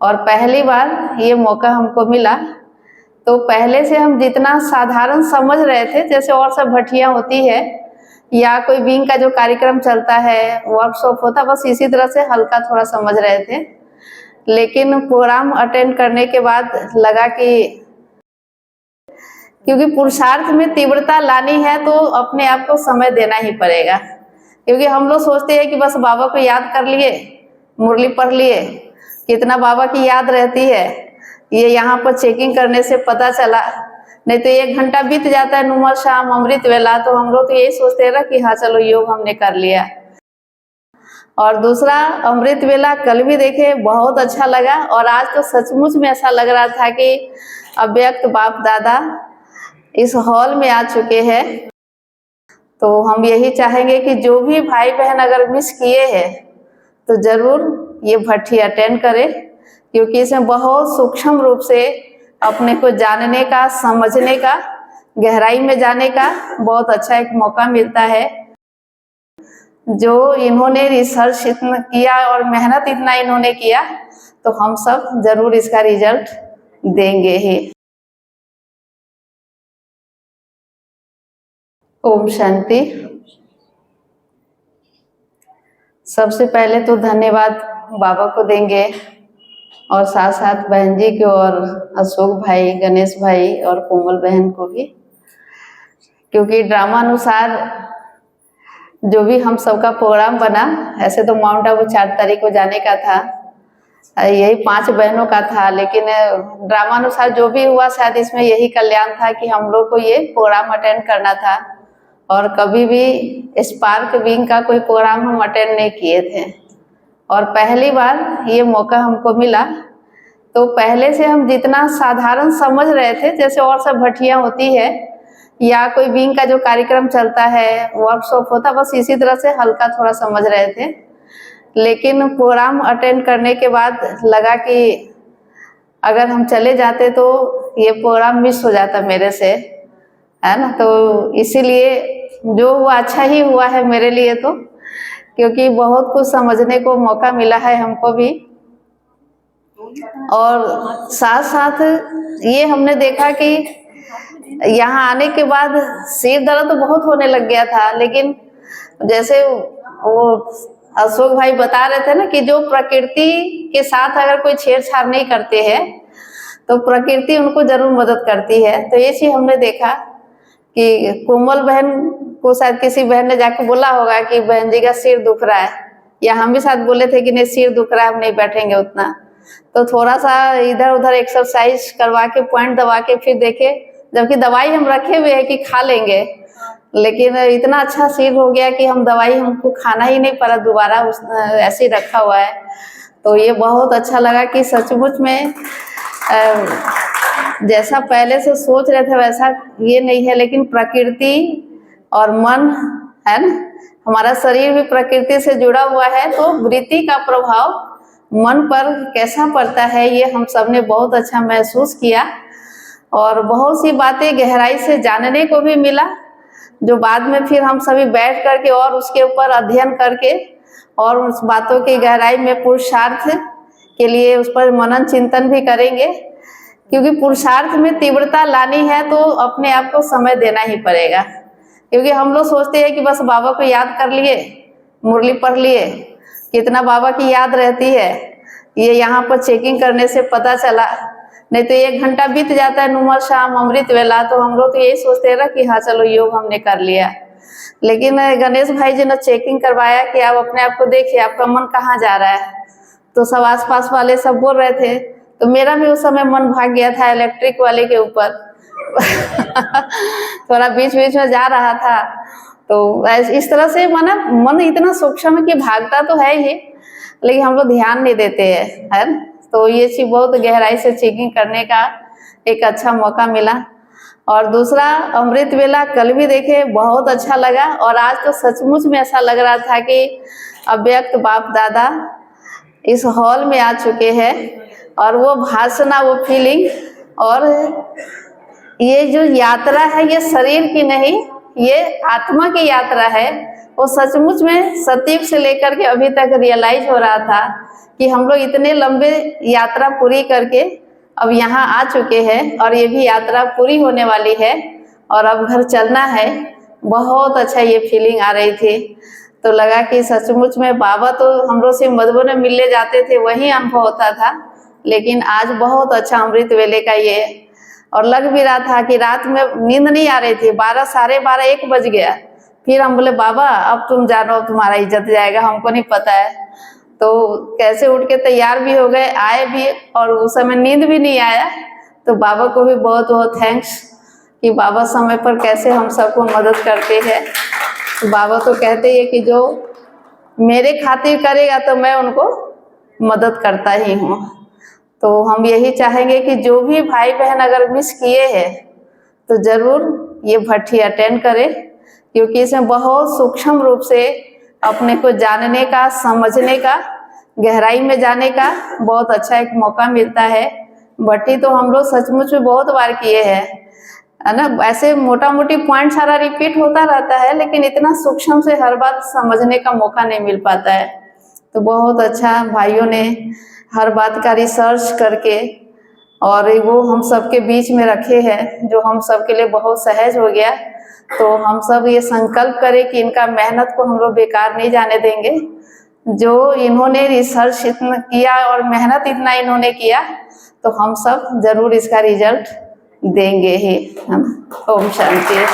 और पहली बार ये मौका हमको मिला। तो पहले से हम जितना साधारण समझ रहे थे, जैसे और सब भट्टियाँ होती है या कोई विंग का जो कार्यक्रम चलता है, वर्कशॉप होता, बस इसी तरह से हल्का थोड़ा समझ रहे थे। लेकिन प्रोग्राम अटेंड करने के बाद लगा कि क्योंकि पुरुषार्थ में तीव्रता लानी है तो अपने आप को समय देना ही पड़ेगा। क्योंकि हम लोग सोचते हैं कि बस बाबा को याद कर लिए, मुरली पढ़ लिए, कितना बाबा की याद रहती है, ये यहाँ पर चेकिंग करने से पता चला। नहीं तो 1 घंटा बीत जाता है नुमर शाम अमृत वेला, तो हम लोग तो यही सोचते हैं ना कि हाँ चलो योग हमने कर लिया। और दूसरा अमृत वेला कल भी देखे, बहुत अच्छा लगा। और आज तो सचमुच में ऐसा लग रहा था कि अव्यक्त बाप दादा इस हॉल में आ चुके हैं। तो हम यही चाहेंगे कि जो भी भाई बहन अगर मिस किए हैं तो जरूर ये भट्टी अटेंड करें, क्योंकि इसमें बहुत सूक्ष्म रूप से अपने को जानने का, समझने का, गहराई में जाने का बहुत अच्छा एक मौका मिलता है। जो इन्होंने रिसर्च इतना किया और मेहनत इतना इन्होंने किया, तो हम सब जरूर इसका रिजल्ट देंगे ही। ओम शांति। सबसे पहले तो धन्यवाद बाबा को देंगे और साथ साथ बहन जी को और अशोक भाई, गणेश भाई और कोमल बहन को भी, क्योंकि ड्रामा अनुसार जो भी हम सबका प्रोग्राम बना, ऐसे तो माउंट आबू 4 तारीख को जाने का था, यही 5 बहनों का था, लेकिन ड्रामा अनुसार जो भी हुआ शायद इसमें यही कल्याण था कि हम लोग को ये प्रोग्राम अटेंड करना था। और कभी भी स्पार्क विंग का कोई प्रोग्राम हम अटेंड नहीं किए थे और पहली बार ये मौका हमको मिला। तो पहले से हम जितना साधारण समझ रहे थे, जैसे और सब भट्टियाँ होती है या कोई विंग का जो कार्यक्रम चलता है, वर्कशॉप होता, बस इसी तरह से हल्का थोड़ा समझ रहे थे। लेकिन प्रोग्राम अटेंड करने के बाद लगा कि अगर हम चले जाते तो ये प्रोग्राम मिस हो जाता मेरे से, है ना। तो इसीलिए जो हुआ अच्छा ही हुआ है मेरे लिए, तो क्योंकि बहुत कुछ समझने को मौका मिला है हमको भी। और साथ साथ ये हमने देखा कि यहाँ आने के बाद सिर दर्द तो बहुत होने लग गया था, लेकिन जैसे वो अशोक भाई बता रहे थे ना कि जो प्रकृति के साथ अगर कोई छेड़छाड़ नहीं करते हैं तो प्रकृति उनको जरूर मदद करती है। तो ये चीज हमने देखा कि कोमल बहन को शायद किसी बहन ने जाके बोला होगा कि बहन जी का सिर दुख रहा है, या हम भी शायद बोले थे कि नहीं सिर दुख रहा है, हम नहीं बैठेंगे उतना। तो थोड़ा सा इधर उधर एक्सरसाइज करवा के, पॉइंट दबा के फिर देखे, जबकि दवाई हम रखे हुए है कि खा लेंगे, लेकिन इतना अच्छा सिर हो गया कि हम दवाई हमको खाना ही नहीं पड़ा दोबारा, ऐसे ही रखा हुआ है। तो ये बहुत अच्छा लगा कि सचमुच में जैसा पहले से सोच रहे थे वैसा ये नहीं है, लेकिन प्रकृति और मन है ना, हमारा शरीर भी प्रकृति से जुड़ा हुआ है, तो वृत्ति का प्रभाव मन पर कैसा पड़ता है ये हम सब ने बहुत अच्छा महसूस किया। और बहुत सी बातें गहराई से जानने को भी मिला, जो बाद में फिर हम सभी बैठ करके और उसके ऊपर अध्ययन करके और उस बातों की गहराई में पुरुषार्थ के लिए उस पर मनन चिंतन भी करेंगे। क्योंकि पुरुषार्थ में तीव्रता लानी है तो अपने आप को समय देना ही पड़ेगा। क्योंकि हम लोग सोचते हैं कि बस बाबा को याद कर लिए, मुरली पढ़ लिए, कितना बाबा की याद रहती है, ये यहाँ पर चेकिंग करने से पता चला। नहीं तो 1 घंटा बीत जाता है नुमर शाम अमृत वेला, तो हम लोग तो यही सोचते हैं ना कि हाँ चलो योग हमने कर लिया। लेकिन गणेश भाई जी ने चेकिंग करवाया कि आप अपने आप को देखिए, आपका मन कहाँ जा रहा है। तो सब आसपास वाले सब बोल रहे थे, तो मेरा भी उस समय मन भाग गया था इलेक्ट्रिक वाले के ऊपर थोड़ा बीच बीच में जा रहा था। तो इस तरह से मन इतना सूक्ष्म है कि भागता तो है ही, लेकिन हम लोग ध्यान नहीं देते हैं, है ना। तो ये चीज बहुत गहराई से चेकिंग करने का एक अच्छा मौका मिला। और दूसरा अमृत वेला कल भी देखे, बहुत अच्छा लगा। और आज तो सचमुच में ऐसा लग रहा था कि अव्यक्त बाप दादा इस हॉल में आ चुके हैं, और वो भाषणा, वो फीलिंग, और ये जो यात्रा है ये शरीर की नहीं, ये आत्मा की यात्रा है। वो सचमुच में सतयुग से लेकर के अभी तक रियलाइज हो रहा था कि हम लोग इतने लंबे यात्रा पूरी करके अब यहाँ आ चुके हैं और ये भी यात्रा पूरी होने वाली है और अब घर चलना है। बहुत अच्छा ये फीलिंग आ रही थी। तो लगा कि सचमुच में बाबा तो हम लोग से मधुबन में मिलने जाते थे, वही अनुभव होता था, लेकिन आज बहुत अच्छा अमृत वेले का ये। और लग भी रहा था कि रात में नींद नहीं आ रही थी, 12, साढ़े 12, 1 बज गया। फिर हम बोले बाबा अब तुम जानो, तुम्हारा इज्जत जाएगा, हमको नहीं पता है। तो कैसे उठ के तैयार भी हो गए, आए भी, और उस समय नींद भी नहीं आया। तो बाबा को भी बहुत बहुत थैंक्स कि बाबा समय पर कैसे हम सबको मदद करते हैं। तो बाबा तो कहते हैं कि जो मेरे खातिर करेगा तो मैं उनको मदद करता ही हूँ। तो हम यही चाहेंगे कि जो भी भाई बहन अगर मिस किए हैं तो ज़रूर ये भट्ठी अटेंड करें, क्योंकि इसमें बहुत सूक्ष्म रूप से अपने को जानने का, समझने का, गहराई में जाने का बहुत अच्छा एक मौका मिलता है। भट्ठी तो हम लोग सचमुच में बहुत बार किए हैं, है ना। ऐसे मोटा मोटी पॉइंट सारा रिपीट होता रहता है, लेकिन इतना सूक्ष्म से हर बात समझने का मौका नहीं मिल पाता है। तो बहुत अच्छा भाइयों ने हर बात का रिसर्च करके और वो हम सबके बीच में रखे हैं, जो हम सबके लिए बहुत सहज हो गया। तो हम सब ये संकल्प करें कि इनका मेहनत को हम लोग बेकार नहीं जाने देंगे। जो इन्होंने रिसर्च इतना किया और मेहनत इतना इन्होंने किया, तो हम सब जरूर इसका रिजल्ट देंगे ही। हम ओम शांति।